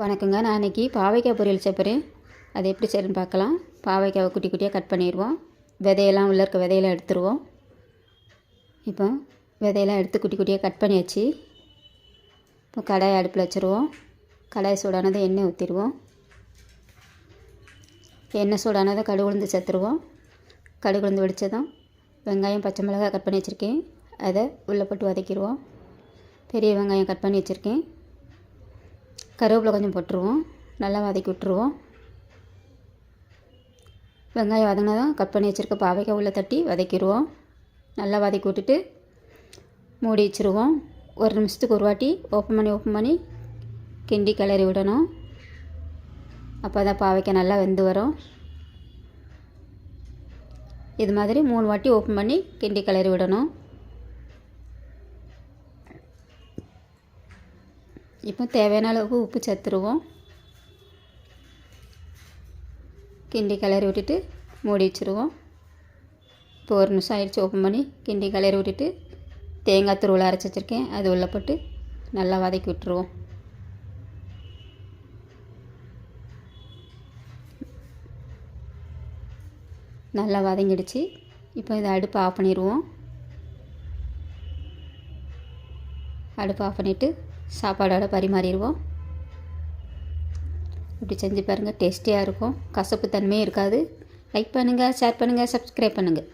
வணக்கங்க. நான் இன்றைக்கி பாவைக்காய் பொரியல் செய்கிறேன். அது எப்படி செய்யணும்னு பார்க்கலாம். பாவைக்காவை குட்டி குட்டியாக கட் பண்ணிடுவோம். விதையெல்லாம் உள்ளே இருக்க விதையெல்லாம் எடுத்துருவோம். இப்போ விதையெல்லாம் எடுத்து குட்டி குட்டியாக கட் பண்ணியாச்சு. இப்போ கடாயை அடுப்பில் வச்சுருவோம். கடாய் சூடானதை எண்ணெய் ஊற்றிடுவோம். எண்ணெய் சூடானதை கடுகு உளுந்து சேர்த்துருவோம். கடுகு உளுந்து வெடித்ததும் வெங்காயம் பச்சை மிளகாய் கட் பண்ணி வச்சுருக்கேன். அதை உள்ளே போட்டு வதக்கிடுவோம். பெரிய வெங்காயம் கட் பண்ணி வச்சுருக்கேன். கருவேப்பிலை கொஞ்சம் போட்டுருவோம். நல்லா வதக்கி விட்டுருவோம். வெங்காயம் வதங்கினதும் கட் பண்ணி வச்சுருக்க பாவைக்காய் உள்ளே தட்டி வதக்கிடுவோம். நல்லா வதக்கி விட்டுட்டு மூடி வச்சுருவோம். ஒரு நிமிஷத்துக்கு ஒரு வாட்டி ஓப்பன் பண்ணி கிண்டி கிளறி விடணும். அப்போ தான் பாவைக்காய் நல்லா வெந்து வரும். இது மாதிரி 3 வாட்டி ஓப்பன் பண்ணி கிண்டி கிளறி விடணும். இப்போ தேவையான அளவு உப்பு சேர்த்துருவோம். கிண்டி கிளறி விட்டுட்டு மூடி வச்சுருவோம். இப்போ ஒரு நிமிஷம் ஆயிடுச்சு. ஓப்பன் பண்ணி கிண்டி கிளறி விட்டுட்டு தேங்காய் துருவல் அரைச்சி வச்சுருக்கேன். அது உள்ளே போட்டு நல்லா வதக்கி விட்டுருவோம். நல்லா வதங்கிடுச்சு. இப்போ இதை அடுப்பு ஆஃப் பண்ணிடுவோம். அடுப்பு ஆஃப் பண்ணிவிட்டு சாப்பாடோடு பரிமாறிடுவோம். இப்படி செஞ்சு பாருங்கள். டேஸ்டியாக இருக்கும். கசப்பு தன்மையே இருக்காது. லைக் பண்ணுங்கள், ஷேர் பண்ணுங்கள், சப்ஸ்கிரைப் பண்ணுங்கள்.